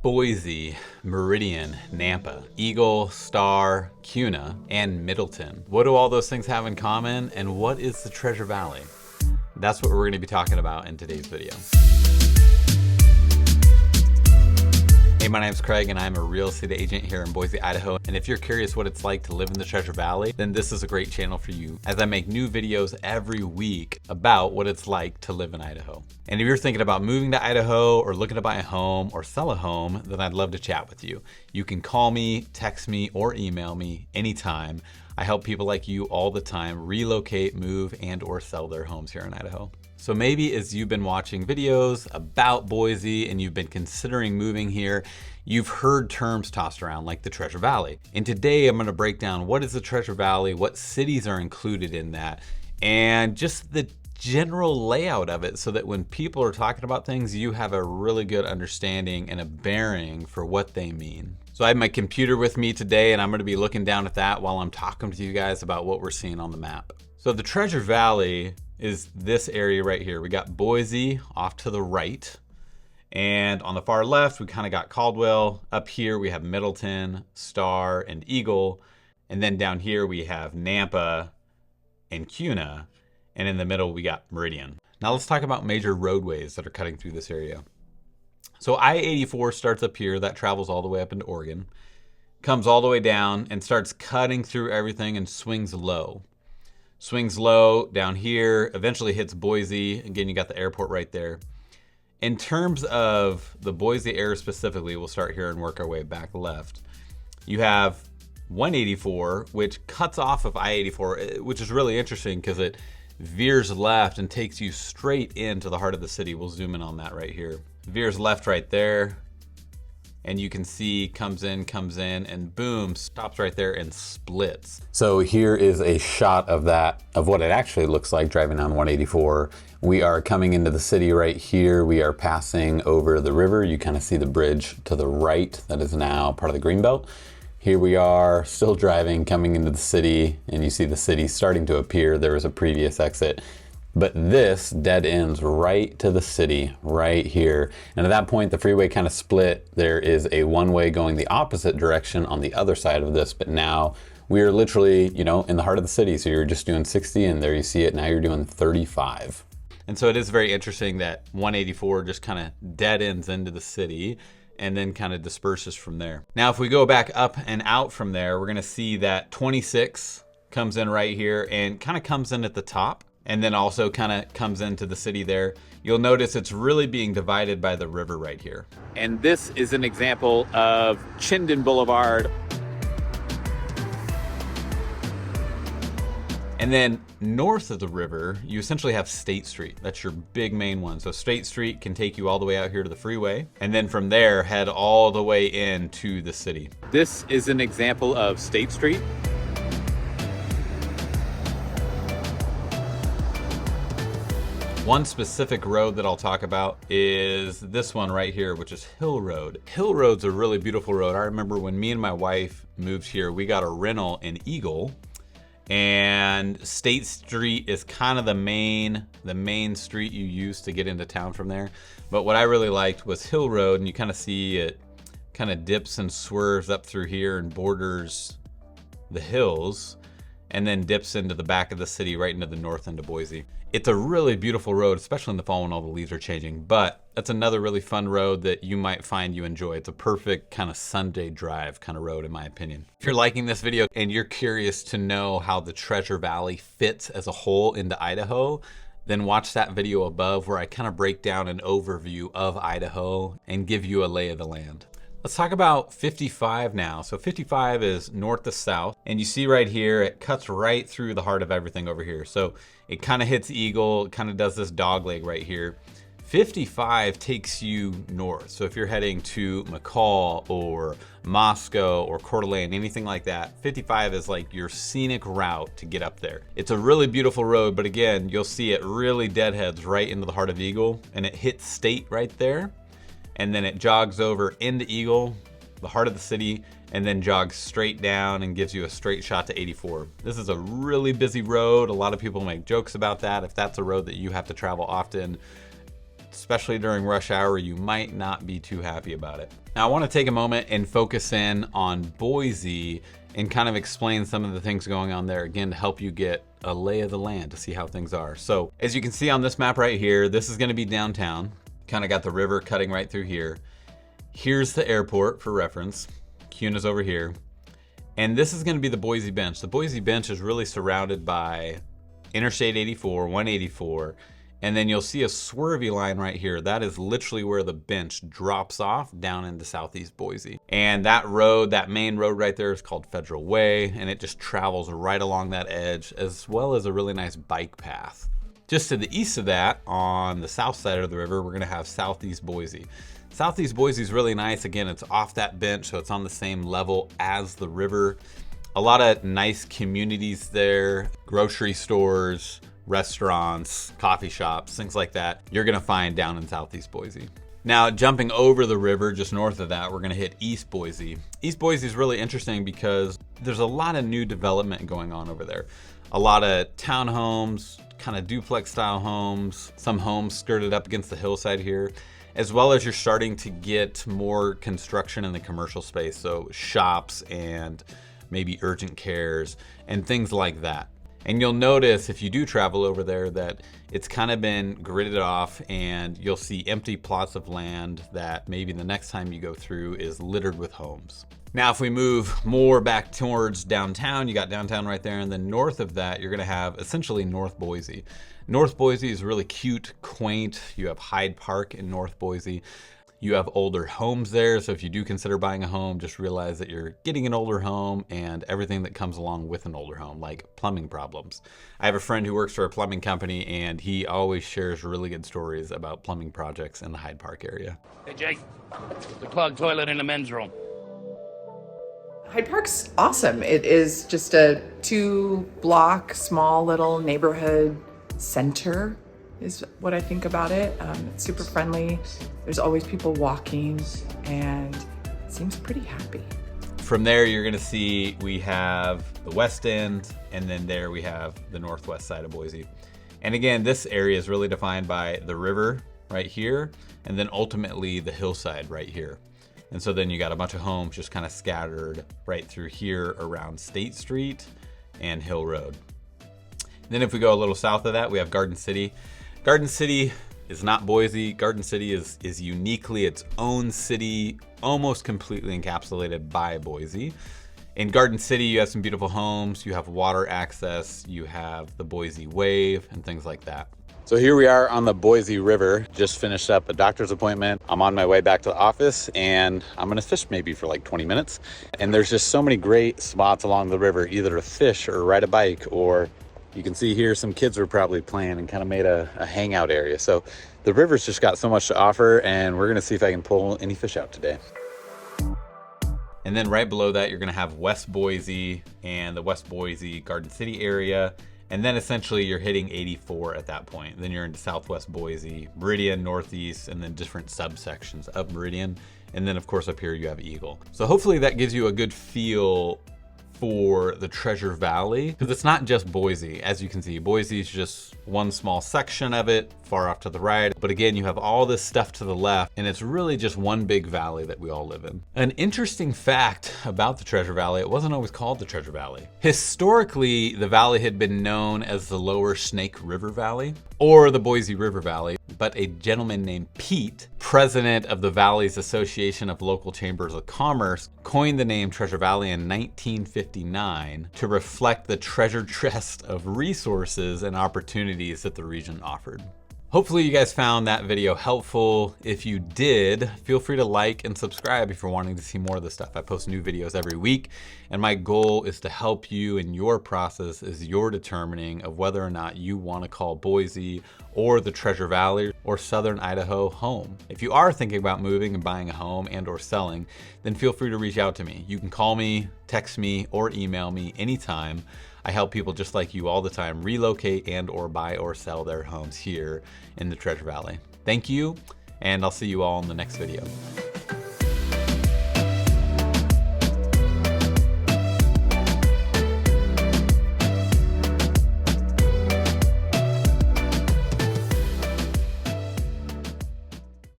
Boise, Meridian, Nampa, Eagle, Star, Kuna, and Middleton. What do all those things have in common, and what is the Treasure Valley? That's what we're going to be talking about in today's video. Hey, my name's Craig and I'm a real estate agent here in Boise, Idaho. And if you're curious what it's like to live in the Treasure Valley, then this is a great channel for you, as I make new videos every week about what it's like to live in Idaho. And if you're thinking about moving to Idaho or looking to buy a home or sell a home, then I'd love to chat with you. You can call me, text me, or email me anytime. I help people like you all the time relocate, move, and or sell their homes here in Idaho. So maybe as you've been watching videos about Boise and you've been considering moving here, you've heard terms tossed around like the Treasure Valley. And today I'm going to break down what is the Treasure Valley, what cities are included in that, and just the general layout of it so that when people are talking about things, you have a really good understanding and a bearing for what they mean. So I have my computer with me today and I'm going to be looking down at that while I'm talking to you guys about what we're seeing on the map. So the Treasure Valley is this area right here. We got Boise off to the right. And on the far left, we kind of got Caldwell. Up here, we have Middleton, Star, and Eagle. And then down here, we have Nampa and Kuna. And in the middle, we got Meridian. Now let's talk about major roadways that are cutting through this area. So I-84 starts up here. That travels all the way up into Oregon. Comes all the way down and starts cutting through everything and swings low. Swings low down here, eventually hits Boise. Again, you got the airport right there. In terms of the Boise area specifically, we'll start here and work our way back left. You have 184, which cuts off of I-84, which is really interesting because it veers left and takes you straight into the heart of the city. We'll zoom in on that right here. Veers left right there. And you can see comes in, and boom, stops right there and splits. So here is a shot of that, of what it actually looks like driving down 184. We are coming into the city right here. We are passing over the river. You kind of see the bridge to the right that is now part of the Greenbelt. Here we are still driving, coming into the city, and you see the city starting to appear. There was a previous exit. But this dead ends right to the city right here. And at that point, the freeway kind of split. There is a one-way going the opposite direction on the other side of this. But now we are literally, in the heart of the city. So you're just doing 60 and there you see it. Now you're doing 35. And so it is very interesting that 184 just kind of dead ends into the city and then kind of disperses from there. Now, if we go back up and out from there, we're going to see that 26 comes in right here and kind of comes in at the top. And then also kind of comes into the city there. You'll notice it's really being divided by the river right here. And this is an example of Chinden Boulevard. And then north of the river, you essentially have State Street. That's your big main one. So State Street can take you all the way out here to the freeway. And then from there, head all the way into the city. This is an example of State Street. One specific road that I'll talk about is this one right here, which is Hill Road. Hill Road's a really beautiful road. I remember when me and my wife moved here, we got a rental in Eagle, and State Street is kind of the main street you use to get into town from there. But what I really liked was Hill Road, and you kind of see it kind of dips and swerves up through here and borders the hills, and then dips into the back of the city right into the north end of Boise. It's a really beautiful road, especially in the fall when all the leaves are changing, but that's another really fun road that you might find you enjoy. It's a perfect kind of Sunday drive kind of road, in my opinion. If you're liking this video and you're curious to know how the Treasure Valley fits as a whole into Idaho, then watch that video above where I kind of break down an overview of Idaho and give you a lay of the land. Let's talk about 55 now. So 55 is north to south, and you see right here, it cuts right through the heart of everything over here. So it kind of hits Eagle, it kind of does this dog leg right here. 55 takes you north. So if you're heading to McCall or Moscow or Coeur d'Alene, anything like that, 55 is like your scenic route to get up there. It's a really beautiful road, but again, you'll see it really deadheads right into the heart of Eagle, and it hits State right there. And then it jogs over into Eagle, the heart of the city, and then jogs straight down and gives you a straight shot to 84. This is a really busy road. A lot of people make jokes about that. If that's a road that you have to travel often, especially during rush hour, you might not be too happy about it. Now I want to take a moment and focus in on Boise and kind of explain some of the things going on there, again, to help you get a lay of the land to see how things are. So as you can see on this map right here, this is going to be downtown. Kind of got the river cutting right through here. Here's the airport for reference. Cuna's over here. And this is going to be the Boise Bench. The Boise Bench is really surrounded by Interstate 84, 184, and then you'll see a swervy line right here. That is literally where the bench drops off down into southeast Boise. And that road, that main road right there, is called Federal Way, and it just travels right along that edge, as well as a really nice bike path. Just to the east of that, on the south side of the river, we're gonna have southeast Boise. Southeast Boise is really nice. Again, it's off that bench, so it's on the same level as the river. A lot of nice communities there, grocery stores, restaurants, coffee shops, things like that you're gonna find down in southeast Boise. Now, jumping over the river, just north of that, we're gonna hit East Boise. East Boise is really interesting because there's a lot of new development going on over there. A lot of townhomes, kind of duplex style homes, some homes skirted up against the hillside here, as well as you're starting to get more construction in the commercial space. So shops and maybe urgent cares and things like that. And you'll notice if you do travel over there that it's kind of been gridded off, and you'll see empty plots of land that maybe the next time you go through is littered with homes. Now, if we move more back towards downtown, you got downtown right there, and then north of that, you're gonna have essentially North Boise. North Boise is really cute, quaint. You have Hyde Park in North Boise. You have older homes there, so if you do consider buying a home, just realize that you're getting an older home and everything that comes along with an older home, like plumbing problems. I have a friend who works for a plumbing company, and he always shares really good stories about plumbing projects in the Hyde Park area. Hey, Jake, the clogged toilet in the men's room. Hyde Park's awesome. It is just a 2-block, small little neighborhood center is what I think about it. It's super friendly. There's always people walking, and it seems pretty happy. From there, you're gonna see we have the west end, and then there we have the northwest side of Boise. And again, this area is really defined by the river right here, and then ultimately the hillside right here. And so then you got a bunch of homes just kind of scattered right through here around State Street and Hill Road. Then if we go a little south of that, we have Garden City. Garden City is not Boise. Garden City is uniquely its own city, almost completely encapsulated by Boise. In Garden City, you have some beautiful homes, you have water access, you have the Boise Wave and things like that. So here we are on the Boise River, just finished up a doctor's appointment. I'm on my way back to the office, and I'm gonna fish maybe for like 20 minutes. And there's just so many great spots along the river, either to fish or ride a bike, or you can see here some kids were probably playing and kind of made a hangout area. So the river's just got so much to offer, and we're gonna see if I can pull any fish out today. And then right below that, you're gonna have West Boise and the West Boise Garden City area. And then essentially you're hitting 84 at that point. Then you're into Southwest Boise, Meridian, Northeast, and then different subsections of Meridian. And then of course up here you have Eagle. So hopefully that gives you a good feel for the Treasure Valley, because it's not just Boise. As you can see, Boise is just one small section of it, far off to the right. But again, you have all this stuff to the left, and it's really just one big valley that we all live in. An interesting fact about the Treasure Valley, it wasn't always called the Treasure Valley. Historically, the valley had been known as the Lower Snake River Valley, or the Boise River Valley, but a gentleman named Pete, president of the Valley's Association of Local Chambers of Commerce, coined the name Treasure Valley in 1959 to reflect the treasure chest of resources and opportunities that the region offered. Hopefully you guys found that video helpful. If you did, feel free to like and subscribe if you're wanting to see more of this stuff. I post new videos every week, and my goal is to help you in your process as you're determining of whether or not you want to call Boise or the Treasure Valley or Southern Idaho home. If you are thinking about moving and buying a home and or selling, then feel free to reach out to me. You can call me, text me, or email me anytime. I help people just like you all the time relocate and or buy or sell their homes here in the Treasure Valley. Thank you, and I'll see you all in the next video.